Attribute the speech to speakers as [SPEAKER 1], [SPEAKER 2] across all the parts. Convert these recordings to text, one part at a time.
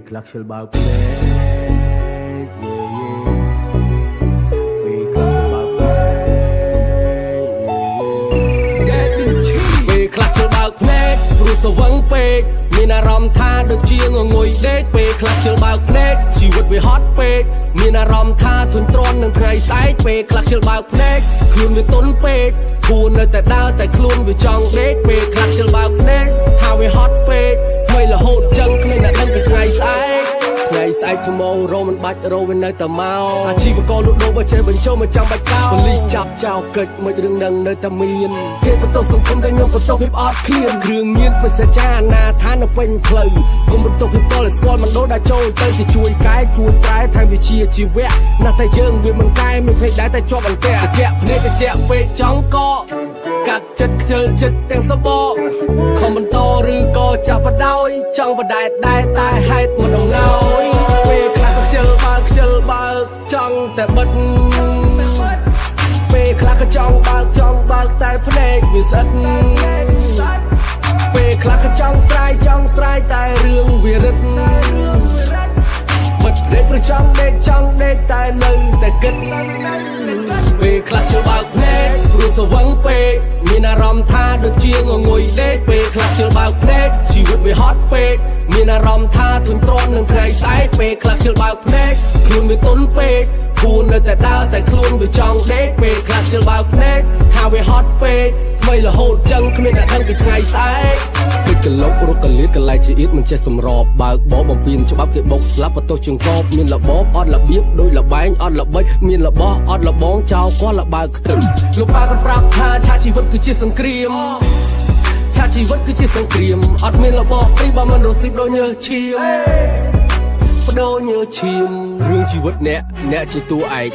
[SPEAKER 1] ខ្លះខ្ជិលបើកភ្នែកពេលខ្លះបើកភ្នែកពេលខ្លះខ្ជិលបើកភ្នែកព្រោះស្វឹងពេកមានអារម្មណ៍ថាដូចជាងងុយដេកពេលខ្លះខ្ជិលបើកភ្នែកជីវិតវាហត់ពេកមានអារម្មណ៍ថាធន់ទ្រាំនឹងថ្ងៃស្អែកពេលខ្លះខ្ជិលបើកភ្នែកខ្លួនវាទន់ពេកខ្លួននៅតែដើរតែខ្លួនវាចង់ដេកពេលខ្លះខ្ជិលបើកភ្នែកថាវាហត់ពេកថ្មីរហូតចឹងគ្មានអ្នកដឹងពីថ្ងៃស្អែកថ្ងៃស្អែក tomorrow មិនបាច់រោវានៅតែមកអាជីវករលក់ដូរបើចេះបញ្ចូលមកចាំបាច់កោប៉ូលីសចាប់ចោលកិច្ចមិនរឿងនឹងនៅតែមានគេបន្ទោសសង្គមតែខ្ញុំបន្ទោសភាពអត់ឃ្លានគ្រឿងញៀនបិសាចារណាថានៅពេញផ្លូវគុំបន្ទោសភាពតលឲ្យស្គាល់មិនដូរដាក់ចូលទៅគេជួយកែជួយប្រែថែមវិជាជីវៈណាស់តែយើងវាមិនកែមិនភ្លេចដែរតែជាប់អន្ទាក់ជាភ្នែកជាពេកចង់កកាត់ចិត្តខ្ជិលចិត្តទាំងសបកខំបន្តឬក៏ចាប់បដ ចង់បដែតដែរតែហេតុមិនដំណោយពេលខ្លះក៏ខ្ជិលបើកចង់តែបិទពេលខ្លះក៏ចង់បើកតែភ្នែកវាស្អិតពេលខ្លះក៏ចង់ស្រ័យតែរឿងវារឹតបិទភ្នែកប្រចង់ដេកតែនៅតែគិតពេលខ្លះជិលបើកភ្នែកព្រោះស្វឹងពេកមានអារម្មណ៍ថាដូចជាងងុយដេកពេលខ្លះជិលបើកភ្នែកជីវិតវាហត់ពេកមានអារម្មណ៍ថាធន់ទ្រាំនឹងថ្ងៃស្អែកពេលខ្លះជិលបើកភ្នែកខ្លួនវាទន់ពេកខ្លួននៅតែដើរតែខ្លួនវាចង់ដេកពេលខ្លះជិលបើកភ្នែកថាវាហត់ពេកថ្មីរហូតចឹងគ្មានអ្នកដឹងពីថ្ងៃស្អែកពេកកលុករកកលៀតកន្លែងជាអៀតមិនចេះសម្របបើកបោបំពេញច្បាប់គេបោកស្លាប់បន្ទោសជើងកបមានរបបអត់របៀបដូចលបែងអត់ល្បិចមានរបស់អត់លបងចោលគាត់លបើកខ្ទឹមលោកប៉ាគាត់ប្រាប់ថាឆាជីវិតគឺជាសង្គ្រាមឆាជីវិតគឺជាសង្គ្រាមអត់មានរបស់ព្រីបើមិនរស៊ីបដូចញើសឈាមបដូរញើសឈាមរឿងជីវិតអ្នកជាតួឯក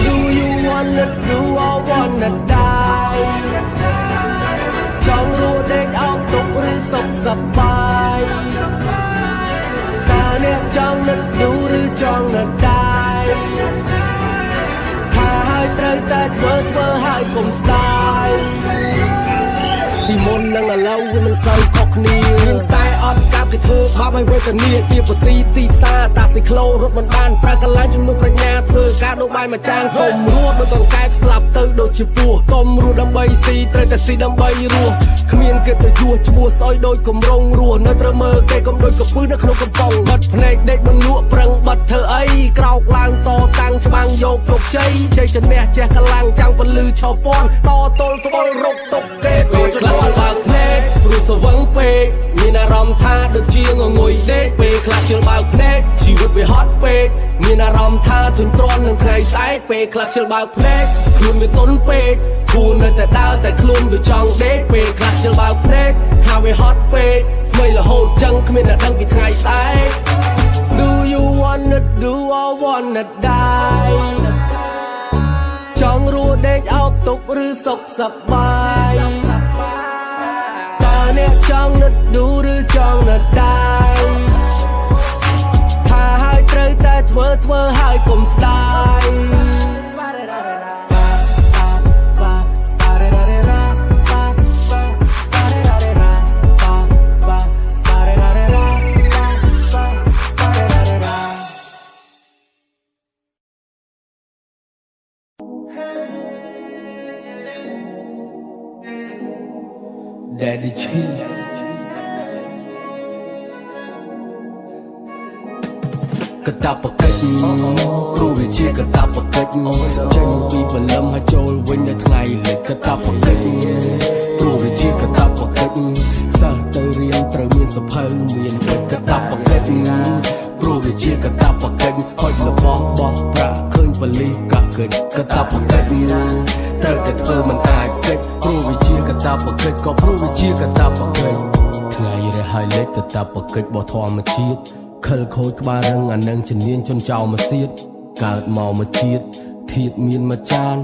[SPEAKER 1] Do you wanna do or wanna die ចង់រស់ដេកអោបទុកឬសុខសប្បាយតើអ្នកចង់នឹក do ឬចង់នឹក die ថាហើយត្រូវតែធ្វើហើយកុំស្ដាយពីមុននឹងឥឡូវវាមិនសូវខុសគ្នាមានខ្សែអត់កាប់គេធ្វើបាបឲ្យវេទនាពីបស៊ីទីផ្សារតាស៊ីក្លូរត់មិនបានប្រើកន្លែងជំនួសប្រាជ្ញាធ្វើការដូចបាយមួយចានកុំរស់ដូចកង្កែបស្លាប់ទៅដូចជាពស់កុំរស់ដើម្បីស៊ីត្រូវតែស៊ីដើម្បីរស់គ្មានគេទៅជួឈ្មោះស្អុយដូចកំរងរស់នៅត្រូវមើលគេកុំដូចកពឹសនៅក្នុងកំប៉ុងបិទភ្នែកដេកមិនលក់ប្រឹងបិទធ្វើអីក្រោកឡើងតតាំងច្បាំងយកជោគជ័យជ័យជំនះចេះកម្លាំងចាំងពលឺឆោពាន់តទល់ត្បល់រកទុកគេពេលខ្លះបើកភ្នែកព្រោះស្វឹងពេកមានអារម្មណ៍ថាដូចជាងងុយដេកពេលខ្លះជិលបើកភ្នែកជីវិតវាហត់ពេកមានអារម្មណ៍ថាធន់ទ្រាំនឹងថ្ងៃស្អែកពេលខ្លះជិលបើកភ្នែកខ្លួនវាទន់ពេកខ្លួននៅតែដើរតែខ្លួនវាចង់ដេកពេលខ្លះជិលបើកភ្នែកថាវាហត់ពេកថ្មីរហូតចឹងគ្មានអ្នកដឹងពីថ្ងៃស្អែក Do you wanna do or wanna die ចង់រស់ដេកអោបទុកឬសុខសប្បាយតើអ្នកចង់នឹក do ឬចង់នឹក die ថាហើយត្រូវតែធ្វើហើយកុំស្ដាយDaddy G កតាបកិច្ចព្រោះវាជាកតាបកិច្ចចេញពីបលឹមហើយចូលវិញនៅថ្ងៃលេខកតាបកិច្ចព្រោះវាជាកតាបកិច្ចសិស្សទៅរៀនត្រូវមានសភៅមានកតាបកិច្ចព្រោះវាជាកតាបកិច្ចហុចរបស់បោះប្រាក់ឃើញបលីកាកិច្ចកតាបកិច្ចត្រូវតែធ្វើមិនអាចកិច្ចព្រោះវាជាកតាបកិច្ចក៏ព្រោះវាជាកតាបកិច្ចថ្ងៃរះហើយលេខកតាបកិច្ចរបស់ធម្មជាតិខិលខូចក្បាលរឹងអានឹងជំនាញជន់ចោលមកសៀតកើតមកមកជាតិធាតមានមួយចាន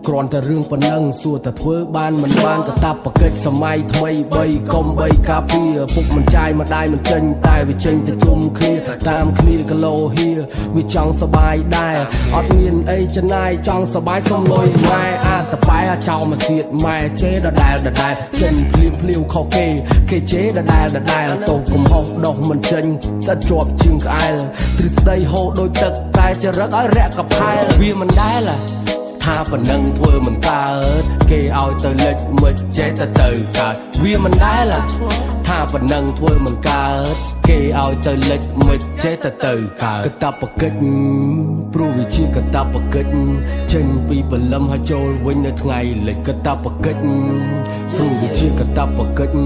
[SPEAKER 1] គ្រាន់តែរឿងប៉ុណ្ណឹងសួរតែធ្វើបានមិនបានកតាបកិច្ចសម័យថ្មី3កុំ3ការពារពុកមិនចាយម្ដាយមិនចេញតែវាចេញទៅជុំគ្នាតាមគ្នាគីឡូហៀវាចង់សបាយដែរអត់មានអីចំណាយចង់សបាយសុំលុយម៉ែអាតបែអាចោលមកសៀតម៉ែជេដដែលចេញភ្លាវខុសគេជេដដែលតោកំហុសដោះមិនចេញស្អិតជាប់ជាងក្អែលទ្រឹស្ដីហូរដូចទឹកតែចរិតឲ្យរាក់កផែលវាមិនដែលថាប៉ុណ្ណឹងធ្វើមិនកើតគេឲ្យទៅលិចមិនចេះទៅកើតវាមិនដែលថាប៉ុណ្ណឹងធ្វើមិនកើតគេឲ្យទៅលិចមិនចេះទៅកើតកតាបកិច្ចព្រោះវាជាកតាបកិច្ចចេញពីព្រលឹមហើយចូលវិញនៅថ្ងៃលិចកតាបកិច្ចព្រោះវាជាកតាបកិច្ច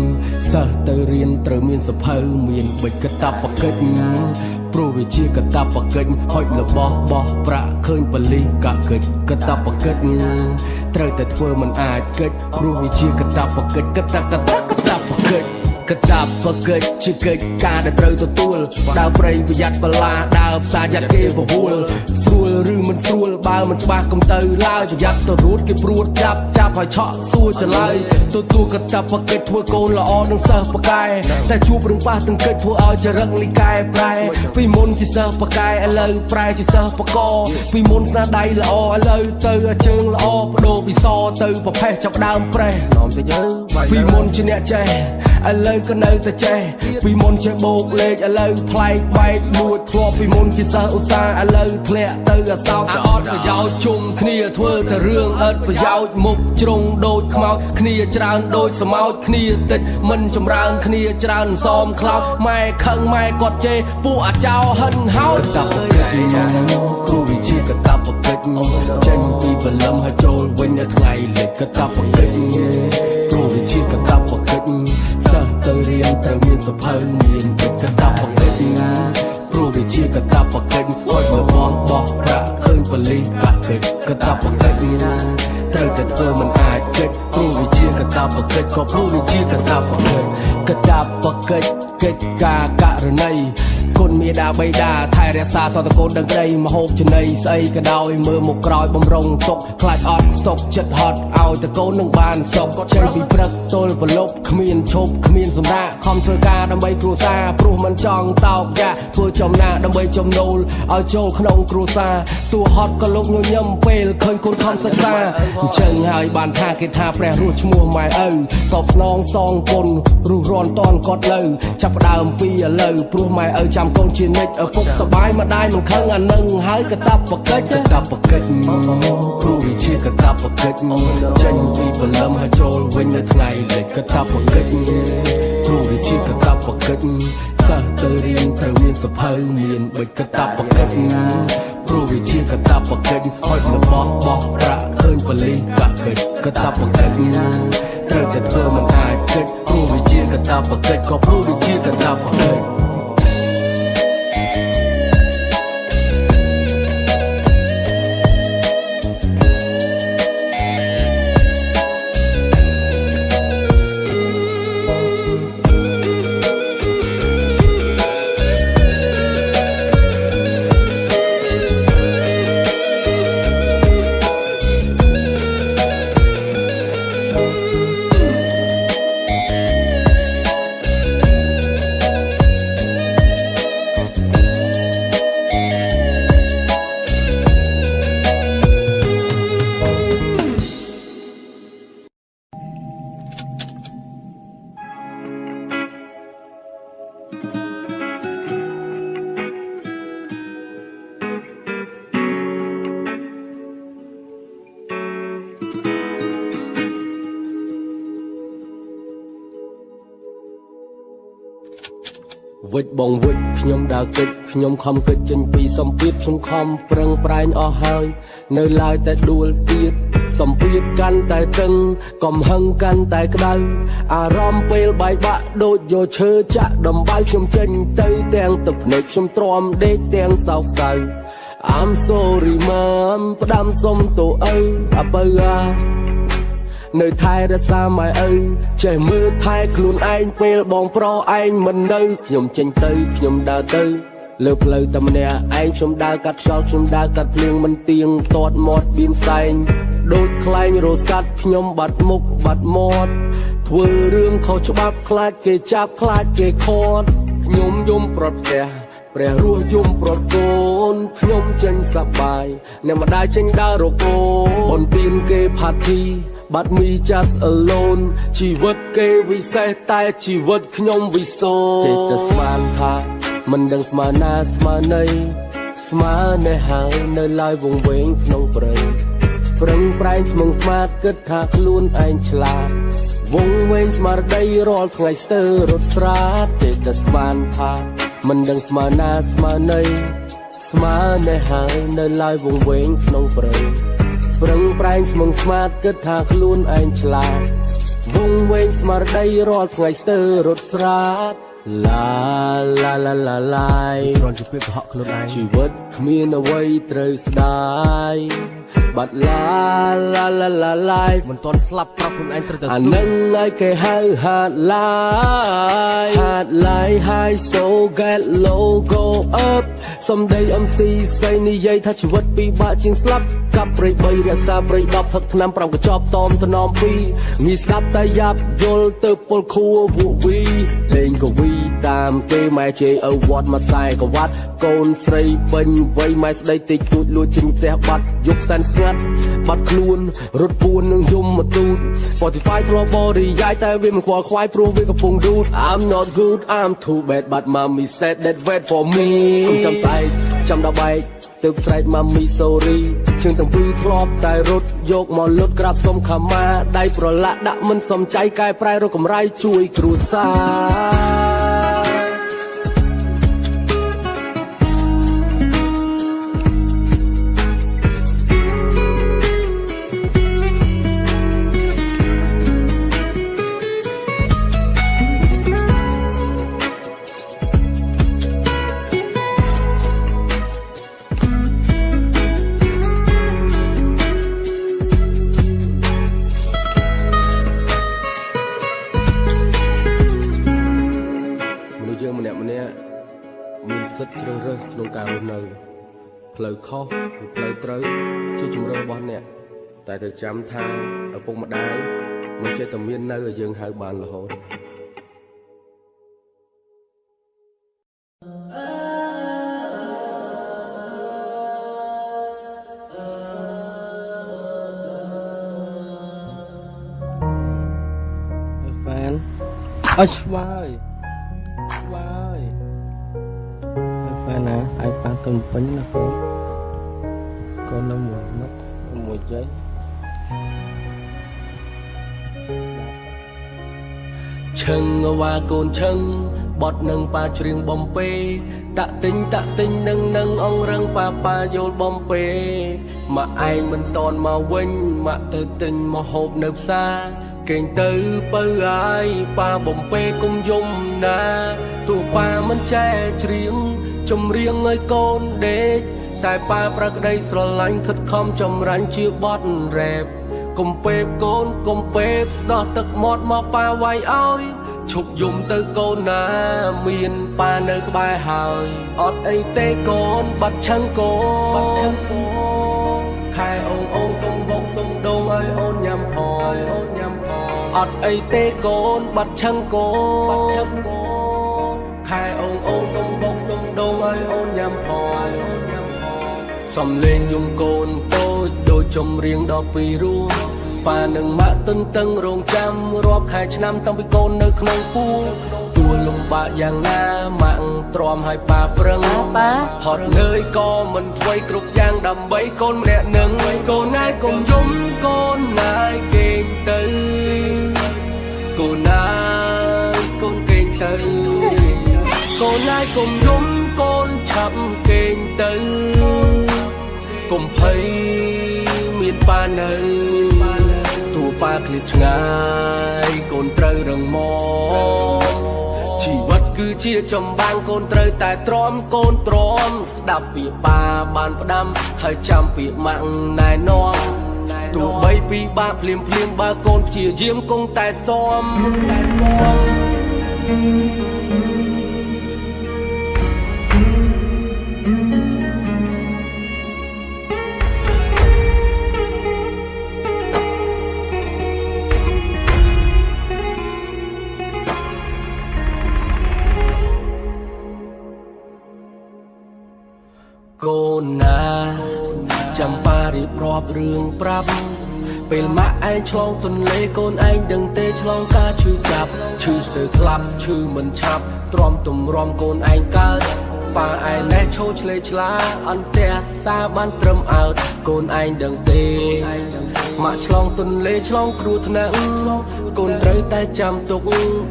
[SPEAKER 1] សិស្សទៅរៀនត្រូវមានសភៅមានបិចកតាបកិច្ចព្រោះវាជាកតាបកិច្ចហុចរបស់បោះប្រាក់ឃើញបលិសកាកិច្ចកតាបកិច្ចត្រូវតែធ្វើមិនអាចកិច្ចព្រោះវាជាកតាបកិច្ចកតាបកិច្ចកតាបកិច្ចជាកិច្ចការដែលត្រូវទទួលដើរព្រៃប្រយ័ត្នបលាដើរផ្សារយ៉ាត់គេពវល់ស្រួលឬមិនស្រួលបើមិនច្បាស់កុំទៅឡើយប្រយ័ត្នទៅរួតគេព្រួតចាប់ឲ្យឆក់សួរចឡើយទទួលកតាបកិច្ចធ្វើកូនល្អនឹងសិស្សបកែតែជួបរឿងប៉ះទាំងកិច្ចធ្វើឲ្យចរិតលីកែប្រែពីមុនជាសិស្សបកែឥឡូវប្រែជាសិស្សបកពីមុនស្នាដៃល្អឥឡូវទៅជើងល្អបដូរពីសទៅប្រផេះចាប់ដើមប្រេះនាំទៅយើពីមុនជាអ្នកចេះឥឡូវក៏នៅតែចេះពីមុនចេះបោកលេខឥឡូវប្លែកបែកលួចធ្លាប់ពីមុនជាសិស្សឧស្សាហ៍ឥឡូវធ្លាក់ទៅអាសោចអត់ប្រយោជន៍ជុំគ្នាធ្វើតែរឿងឥតប្រយោជន៍មុខជ្រុងដូចខ្មោចគ្នាច្រើនដូចសមោចគ្នាតិចមិនចម្រើនគ្នាច្រើនសមខ្លោចម៉ែខឹងម៉ែគាត់ជេរពួកអាចោហិនហោចកតាបកិច្ចគ្រូវិជាកតាបកិច្ចចេញពីព្រលឹមហើយចូលវិញនៅថ្ងៃលិចកតាបកិច្ចគ្រូវិជាកតាបកិច្ចទៅរៀនត្រូវមានសភៅមានកិច្ចកតាបកិច្ចព្រោះវាជាកតាបកិច្ចហុចរបស់បោះប្រាក់ឃើញបលិសកាកិច្ចកតាបកិច្ចត្រូវតែធ្វើមិនអាចកិច្ចព្រោះវាជាកតាបកិច្ចក៏ព្រោះវាជាកតាបកិច្ចកតាបកិច្ចកិច្ចការករណីគុណមេដាបៃតាថែរក្សាតតកូនដឹងក្តីមហូបចំណីស្អីក៏ដោយមើលមកក្រោយបំរុងទុកខ្លាចអត់ស្តុកចិត្តហត់ឲ្យតកូននឹងបានសុខចេញពីព្រឹកទល់ប្រលប់គ្មានឈប់គ្មានសម្រាកខំធ្វើការដើម្បីគ្រួសារព្រោះមិនចង់តោកយ៉ាធ្វើចំណាដើម្បីចំណូលឲ្យចូលក្នុងគ្រួសារតួហត់ក៏លោកញញឹមពេលឃើញកូនខំសិក្សាអញ្ចឹងហើយបានថាគេថាព្រះរស់ឈ្មោះម៉ែឪតបស្នងសងគុណរស់រាន់តន់គាត់លើចាប់ដើមពីឥឡូវព្រោះម៉ែឪចាំកូនជានិច្ចឪពុកសបាយម្ដាយមិនខឹងអានឹងហើយកតាបកិច្ចព្រោះវាជាកតាបកិច្ចចេញពីព្រលឹមហើយចូលវិញនៅថ្ងៃលិចកតាបកិច្ចព្រោះវាជាកតាបកិច្ចសិស្សទៅរៀនត្រូវមានសភៅមានបិចកតាបកិច្ចព្រោះវាជាកតាបកិច្ចហុចរបស់បោះប្រាក់ឃើញបលិសកាកិច្ចកតាបកិច្ចត្រូវតែធ្វើមិនអាចកិច្ចព្រោះវាជាកតាបកិច្ចក៏ព្រោះវាជាកតាបកិច្ចវិចបងវិចខ្ញុំដើរកិច្ចខ្ញុំខំកិច្ចចេញពីសម្ពាធខ្ញុំខំប្រឹងប្រែងអស់ហើយនៅឡើយតែដួលទៀតសម្ពាធកាន់តែតឹងកំហឹងកាន់តែក្តៅអារម្មណ៍ពេលបែកបាក់ដូចយកឈើចាក់ដំបៅខ្ញុំចេញទៅទាំងទឹកភ្នែកខ្ញុំទ្រាំដេកទាំងសោកសៅ I'm sorry mom ផ្ដាំសុំតូឪអាបើនៅថែរក្សាម៉ែឪចេះមើលថែខ្លួនឯងពេលបងប្រុសឯងមិននៅខ្ញុំចេញទៅខ្ញុំដើរទៅលើផ្លូវតែម្នាក់ឯងខ្ញុំដើរកាត់ខ្យល់ខ្ញុំដើរកាត់ភ្លៀងមិនទៀងទាត់មាត់បៀមផ្សែង ដូចខ្លែងរសាត់ខ្ញុំបាត់មុខបាត់មាត់ធ្វើរឿងខុសច្បាប់ខ្លាចគេចាប់ខ្លាចគេខត់ខ្ញុំយំប្រត់ផ្ទះព្រះរស់យំប្រត់កូនខ្ញុំចេញសប្បាយអ្នកម្ដាយចេញដើររកូនអូនទៀនគេផាធីបាត់ me just alone ជីវិតគេវិសេសតែជីវិតខ្ញុំវិសូរចេះតែស្មានថាមិនដឹងស្មានណាស្មានណីស្មាននៅហើយនៅឡើយវង្វេងក្នុងព្រៃប្រឹងប្រែងស្មឹងស្មាតគិតថាខ្លួនឯងឆ្លាតវង្វេងស្មារតីរាល់ថ្ងៃស្ទើររត់ស្រាតចេះតែស្មានថាមិនដឹងស្មានណាស្មានណីស្មាននៅហើយនៅឡើយវង្វេងក្នុងព្រៃប្រឹងប្រែងស្មឹងស្មាតគិតថាខ្លួនឯងឆ្លាតវង្វេងស្មារតីរាល់ថ្ងៃស្ទើររត់ស្រាតឡាឡាឡាឡាឡាយគ្រាន់ជាពាក្យកុហកខ្លួនឯងជីវិតគ្មានអ្វីត្រូវស្ដាយបាត់ឡាឡាឡាឡាឡាយមិនទាន់ស្លាប់ប្រាប់ខ្លួនឯងត្រូវតែអានឹងឲ្យគេហៅហាត់ឡាយ high so get low go up សំដី MC សៃនិយាយថាជីវិតពីបាក់ជាងស្លាប់កាប់ព្រៃ3រក្សាព្រៃ10ផឹកឆ្នាំ5កញ្ចប់តមតំណំ2ងាយស្ដាប់តែយ៉ាប់យល់ទៅពលខួរវក់វីលេងកវីតាមគេម៉ែជេឪវត្តមកខ្សែកវត្តកូនស្រីពេញវ័យម៉ែស្ដីតិចទួចលួចចេញផ្ទះបាត់យកសែនស្ងាត់បាត់ខ្លួនរត់ពួននឹងយំមកទូត Spotify ធ្លាប់បរិយាយតែវាមិនខ្វល់ខ្វាយព្រោះវាកំពុង dude I'm not good I'm too bad but mommy said that wait for me ខ្ញុំចាំតែចាំដល់បែកទើបស្រែក mommy sorry ជើងទាំងពីរធ្លាប់តែរត់យកមកលុតក្រាបសុំខមាដៃប្រឡាក់ដាក់មិនសំចៃកែប្រែរកកំរៃជួយគ្រួសារមានសិទ្ធិជ្រើសរើសក្នុងការរស់នៅផ្លូវខុសឬផ្លូវត្រូវជាជំរឿនរបស់អ្នកតែត្រូវចាំថាឪពុកម្ដាយមិនចេះតែមាននៅឲ្យយើងហៅបានរហូតហ្វានអើឆ្វាយណាឲ្យប៉ាទំពេញណាកូននៅមួយនោះមួយជ័យឈឹងវ៉ាកូនឈឹងបត់នឹងប៉ាច្រៀងបំពេតាក់ទិញនឹងអងរឹងប៉ាយល់បំពេមកឯងមិនតន់មកវិញមកទៅទិញមកហូបនៅផ្សារគេងទៅបើហើយប៉ាបំពេគុំយំណាទោះប៉ាមិនចេះច្រៀងចម្រៀងឲ្យកូនដេកតែប៉ាប្រក្តីស្រឡាញ់ខិតខំចម្រាញ់ជាបទរ៉េបកុំពេបកូនកុំពេបស្ដោះទឹកមាត់មកប៉ាវាយឲ្យឈប់យំទៅកូនណាមានប៉ានៅក្បែរហើយអត់អីទេកូនបាត់ឆឹងកូនខែអូនសុំបុកសុំដងឲ្យអូនញ៉ាំផងអត់អីទេកូនបាត់ឆឹងកូនខែអូនសុំបុកសុំដងឲ្យអូនញ៉ាំផងសំលេងយំកូនតូចដូចចម្រៀងដល់ពីរោះប៉ានឹងម៉ាក់ទន្ទឹងរងចាំរាប់ខែឆ្នាំតាំងពីកូននៅក្នុងពោះទួលលំបាកយ៉ាងណាម៉ាក់ទ្រាំឲ្យប៉ាប្រឹងហត់នឿយក៏មិនធ្វេសគ្រប់យ៉ាងដើម្បីកូនម្នាក់នឹងកូនណាយកុំយំកូនណាយគេងទៅកូនណាយកូនគេងទៅកូនណាយកុំយំកូនឆាប់គេងទៅកុំភ័យមានប៉ានៅទោះប៉ាឃ្លាតឆ្ងាយកូនត្រូវរងមាំជីវិតគឺជាចម្បាំងកូនត្រូវតែទ្រាំកូនទ្រាំស្ដាប់ពាក្យប៉ាបានផ្ដាំហើយចាំពាក្យម៉ាក់ណែនាំទោះបីពីបាក់ភ្លាមបើកូនព្យាយាមគង់តែស៊ំ ប់រឿងប្រាប់ពេលម៉ាក់ឯងឆ្លងទន្លេកូនឯងដឹងទេឆ្លងការឈឺចាប់ឈឺស្ទើរស្លាប់ឈឺមិនឆាប់ទ្រាំទំរាំកូនឯងកើតប៉ាឯណែឈោឆ្លេឆ្លាអន្ទះសាបានត្រឹមអើតកូនឯងដឹងទេម៉ាក់ឆ្លងទន្លេឆ្លងគ្រោះថ្នាក់កូនត្រូវតែចាំទុក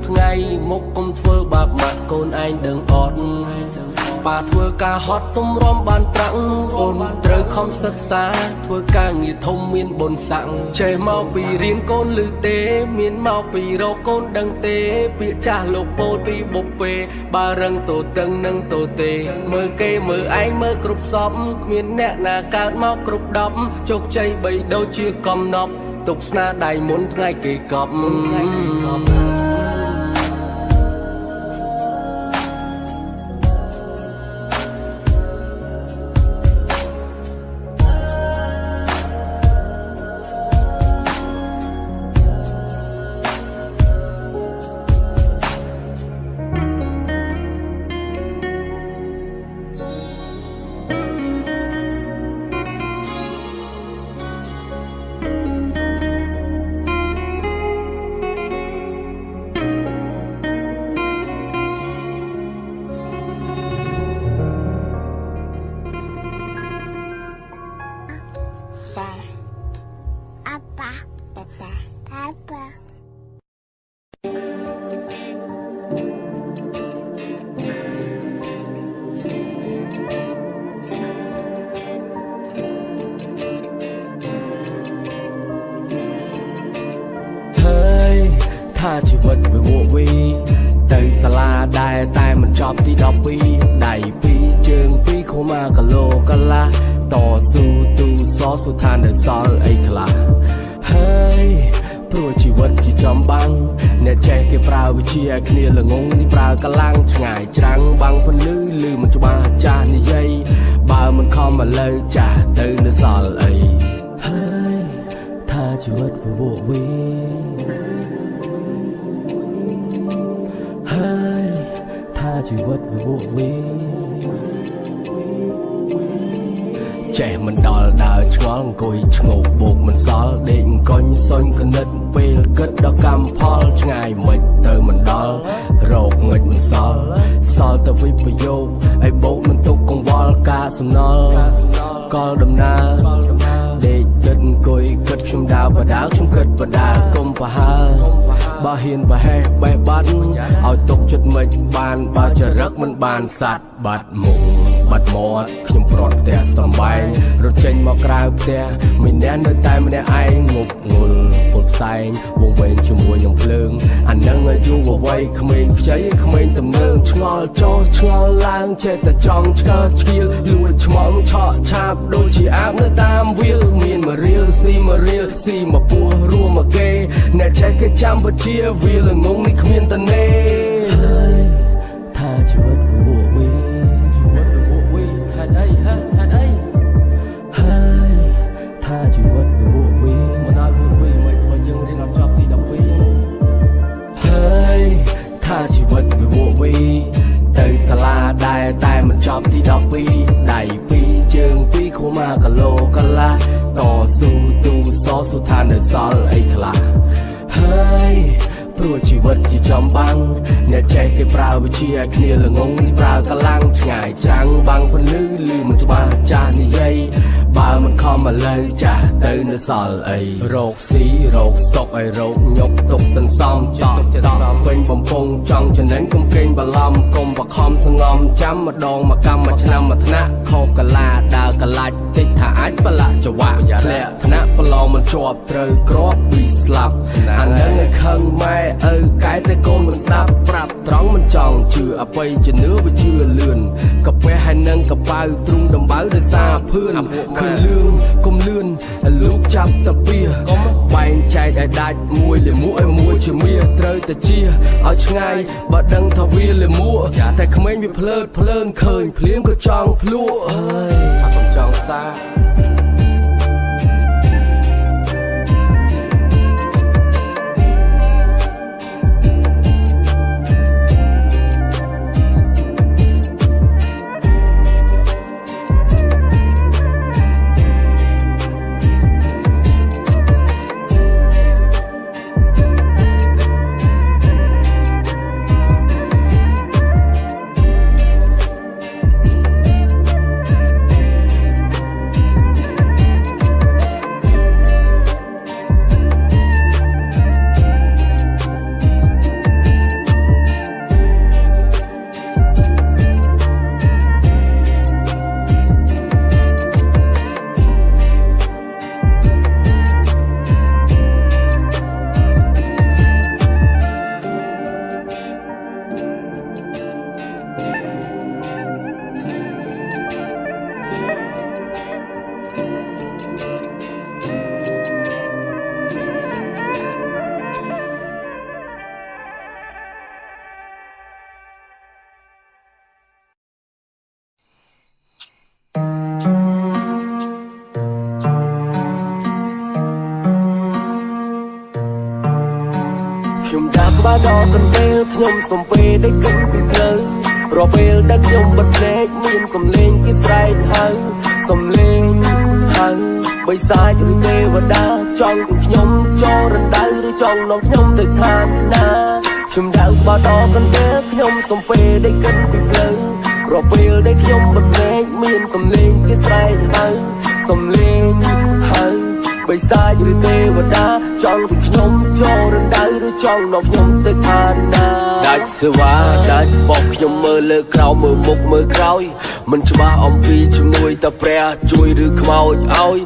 [SPEAKER 1] ថ្ងៃមុខកុំធ្វើបាបម៉ាក់កូនឯងដឹងអត់ប៉ាធ្វើការហត់ទំរំបានប្រាក់អូនត្រូវខំសិក្សាធ្វើការងារធំមានបុណ្យស័ក្តិចេះមកពីរៀនកូនឮទេមានមកពីរកកូនដឹងទេពាក្យចាស់លោកពោលពីបុព្វេបើរឹងតូតឹងនឹងតូទេមើលគេមើលឯងមើលគ្រប់សពគ្មានអ្នកណាកើតមកគ្រប់10ជោគជ័យបីដូចជាកំណប់ទុកស្នាដៃមុនថ្ងៃគេកប់ថាជីវិតវាវក់វីទៅសាលាដែរតែមិនចប់ទី12ដៃ2ជើង2ខូម៉ាគីឡូកន្លះតស៊ូទូសសុឋានដែលសល់អីខ្លះហើយព្រោះជីវិតជាចំបាំងអ្នកចេះគេប្រើវិជាឲ្យគ្នាល្ងងនេះប្រើកម្លាំងឆ្ងាយច្រាំងបាំងពន្លឺឮមិនច្បាស់ចាស់និយាយបើមិនខំឥឡូវចាស់ទៅនៅសល់អីហើយថាជីវិតវាវក់វីហើយថាជីវិតវាវក់វីចេះមិនដល់ដើរឆ្ងល់អង្គុយឈ្ងោកបោកមិនសល់ដេកអង្គុញសុញកណិតពេលគិតដល់កម្មផលឆ្ងាយមិនទៅមិនដល់រោគងឹតមិនសល់សល់ទៅវិបយោគឲ្យបោកមិនទុកកង្វល់ការសំណល់កលដំណើរដេកគិតអង្គុយគិតខ្ញុំដើរបដាខ្ញុំគិតបដាកុំប្រហើបើហ៊ានប្រហែសបេះបាត់ឲ្យទុកចិត្តមិនបានបើចរិតមិនបានសัตว์បាត់មុខបាត់មាត់ខ្ញុំប្រត់ផ្ទះសំបែងរត់ចេញមកក្រៅផ្ទះមានអ្នកនៅតែម្នាក់ឯងងប់ងល់ពុលផ្សែងវងវែងជាមួយនឹងភ្លើងអានឹងអាយុវ័យក្មេងខ្ចីក្មេងទំនើងឆ្ងល់ចុះឆ្ងល់ឡើងចេះតែចង់ឆ្កើឆ្កៀលលួចឆ្មងឆក់ឆាបដូចជាអាបនៅតាមវាលមានមករៀលស៊ីមករៀលស៊ីមកពោះរួមមកគេអ្នកចេះគេចាំបជាវាលងងនេះគ្មានតនេហើយថាជីវិតវាវវីជីវិតវាវវីហេតុអីហេតុអីហើយថាជីវិតវាវវីមិនឲ្យវវីមិនបើយើងរៀនអត់ចប់ទី12ហើយថាជីវិតវាវវីទៅសាលាដែរតែមិនចប់ទី12ដៃ2ជើង2ខូម៉ាគីឡូកន្លះតស៊ូទូសសុឋានដែលសល់អីខ្លះហើយព្រោះជីវិតជាចំបាំងអ្នកចេះគេប្រើវិជាឲ្យគ្នាល្ងងនេះប្រើកម្លាំងឆ្ងាយច្រាំងបាំងពន្លឺឮមិនច្បាស់ចាស់និយាយបើមិនខំឥឡូវចាស់ទៅនៅសល់អីរោគស៊ីរោគសុកឲ្យរោគញុកទុកសន្សំចោតពេញបំពង់ចង់ចំណេញកុំកេងបន្លំកុំបខំសងំចាំម្ដងមួយកម្មមួយឆ្នាំមួយថ្នាក់ខុសកាឡាដើរកលាច់តិចថាអាចប្រឡាក់ចង្វាក់ធ្លាក់ថ្នាក់ប្រឡងមិនជាប់ត្រូវគ្រាប់ពីស្លាប់អានឹងឲ្យខឹងម៉ែឪកែតែកូនមិនស្ដាប់ប្រាប់ត្រង់មិនចង់ជឿអបិយជំនឿវាជឿលឿនកាពះហើយនឹងកប៉ៅទ្រូងដំបៅដោយសារភឿនឃើញលឿងកុំលឿនលោកចាប់តាពីកុំបែងចែកឲ្យដាច់មួយលាមកឲ្យមួយជាមាសត្រូវតែជាឲ្យឆ្ងាយបើដឹងថាវាលាមកតែក្មេងវាភ្លើតភ្លើនឃើញភ្លៀងក៏ចង់ភ្លក់អើយអត់ចង់សា ខ្ញុំដាក់ក្បាលដកកន្ទេលខ្ញុំសំពេได้កិនពីផ្លូវរកពេលដែលខ្ញុំបិទភ្នែកមានសំឡេងគេស្រែកហៅសំឡេងហៅបិសាចឬទេវតាចង់ឲ្យខ្ញុំចូលរណ្ដៅឬចង់នាំខ្ញុំទៅឋានណាខ្ញុំដាក់ក្បាលដកកន្ទេលខ្ញុំសំពេได้កិនពីផ្លូវរកពេលដែលខ្ញុំបិទភ្នែកមានសំឡេងគេស្រែកហៅសំឡេងហៅបិសាចឬទេវតាចង់ឲ្យខ្ញុំចូលរណ្ដៅឬចង់នាំខ្ញុំទៅឋានណាដាច់សេវាដាច់បោកខ្ញុំមើលលើក្រោមមើលមុខមើលក្រោយមិនច្បាស់អំពីជំនួយតែព្រះជួយឬខ្មោចឲ្យ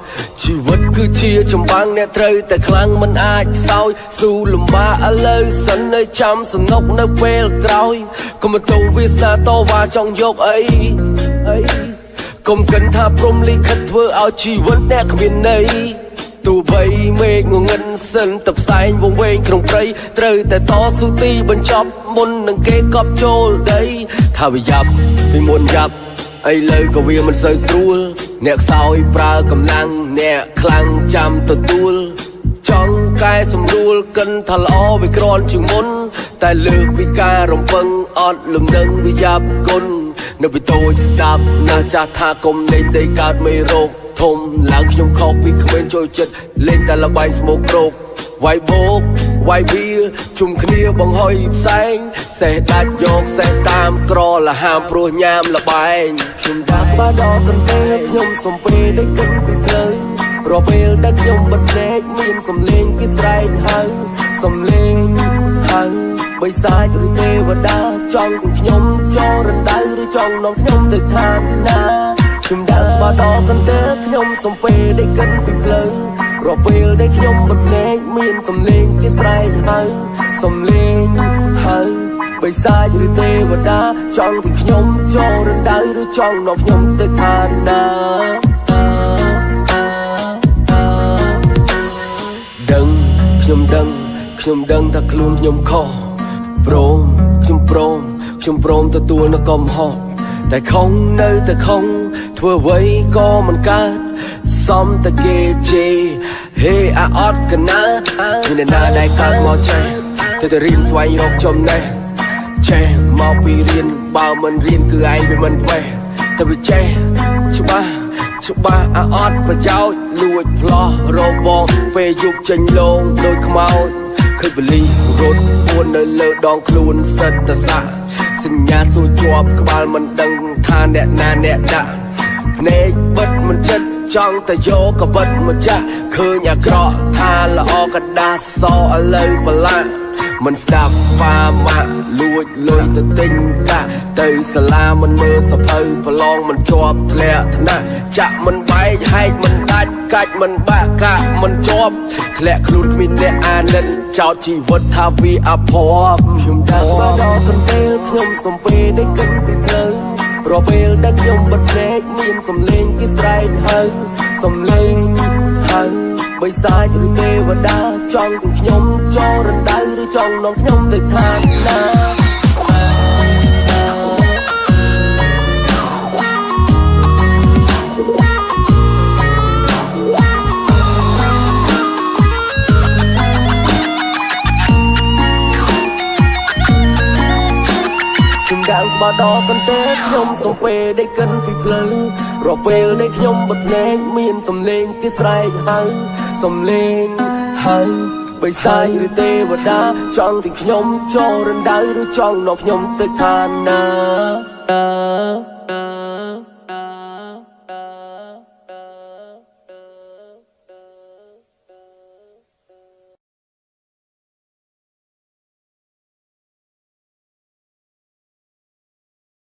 [SPEAKER 1] ជីវិតគឺជាចម្បាំងអ្នកត្រូវតែខ្លាំងមិនអាចខ្សោយស៊ូលំបាកឥឡូវសិននៅចាំសំណុកនៅពេលក្រោយកុំទៅវាសាតវ៉ាចង់យកអីកុំគិតថាព្រំលិខិតធ្វើឲ្យជីវិតអ្នកគ្មានន័យទោះបីមេឃងងឹតសិនតែផ្សែងវងវែងក្នុងព្រៃត្រូវតែតស៊ូទីបញ្ចប់មុននឹងគេកប់ចូលដីថាវាយ៉ាប់ពីមុនយ៉ាប់ឥឡូវក៏វាមិនសូវស្រួលអ្នកខ្សោយប្រើកម្លាំងអ្នកខ្លាំងចាំទទួលចង់កែសម្រួលកិនថាល្អវាក្រនជាងមុនតែលើកពីការរំពឹងអត់លំនឹងវាយ៉ាប់គុណនៅពីតូចស្ដាប់ណាស់ចាស់ថាគុំនៃដីកើតមេរោគធំឡើងខ្ញុំខុសពីក្មេងចូលចិត្តលេងតែល្បែងស្មោកគ្រោកវាយបោកវាយវាជុំគ្នាបង្ហុយផ្សែងសេះដាច់យកសេះតាមក្រលហាមព្រោះញ៉ាំលបែងខ្ញុំដាក់ក្បាលដកកន្ទេលខ្ញុំសំពេได้កិនពីផ្លូវរកពេលដែលខ្ញុំបិទភ្នែកមានសំឡេងគេស្រែកហៅសំឡេងហៅបិសាចឬទេវតាចង់ឲ្យខ្ញុំចូលរណ្ដៅឬចង់នាំខ្ញុំទៅឋានណាខ្ញុំដាក់ក្បាលដកកន្ទេលខ្ញុំសំពេได้កិនពីផ្លូវរកពេលដែលខ្ញុំបិទភ្នែកមានសំឡេងគេស្រែកហៅសំឡេងហៅបិសាចឬទេវតាចង់ឲ្យខ្ញុំចូលរណ្ដៅឬចង់នាំខ្ញុំទៅឋានណាខ្ញុំដឹងថាខ្លួនខ្ញុំខុសខ្ញុំព្រមទទួលនៅកំហុសតែខំនៅតែខំធ្វើអ្វីក៏មិនកើតសំតែគេជេរហេអាអត់កណាមានអ្នកណាដែលកើតមកចេះតែរៀនស្វែងរកចំណេះចេះមកពីរៀនបើមិនរៀនគឺឯងវាមិនផ្លេះតែវាចេះច្បាស់អាអត់ប្រយោជន៍លួចផ្លោះរបងពេលយប់ចេញលងដូចខ្មោចឃើញបលីរត់ពួននៅលើដងខ្លួនសិតតសាក់សញ្ញាសួរជាប់ក្បាលមិនដឹងថាអ្នកណាអ្នកដាក់ភ្នែកបិទមិនចិត្តចង់តែយកក៏បិទមកចាស់ឃើញអាក្រក់ថាល្អក៏ដាស់សឥឡូវប្រឡាក់មិនស្ដាប់ប៉ាម៉ាក់លួចលុយទៅទិញកាក់ទៅសាលាមិនមើលសភៅប្រឡងមិនជាប់ធ្លាក់ថ្នាក់ចាក់មិនបែកហែកមិនដាច់កាច់មិនបាក់កាក់មិនជាប់ធ្លាក់ខ្លួនគ្មានអ្នកអាណិតចោតជីវិតថាវាអភ័ព្វខ្ញុំដាក់ក្បាលដកកន្ទេលខ្ញុំសំពេได้កិនពីផ្លូវរកពេលដែលខ្ញុំបិទភ្នែកមានសំឡេងគេស្រែកហៅសំឡេងហៅបិសាចឬទេវតាចង់ឲ្យខ្ញុំចូលរណ្ដៅឬចង់នាំខ្ញុំទៅឋានណាដាក់ក្បាលដកកន្ទេលខ្ញុំសំពេได้កិនពីផ្លូវរកពេលដែលខ្ញុំបិទភ្នែកមានសំឡេងគេស្រែកហៅសំឡេងហៅបិសាចឬទេវតាចង់ឲ្យខ្ញុំចូលរណ្ដៅឬចង់នាំខ្ញុំទៅឋានណា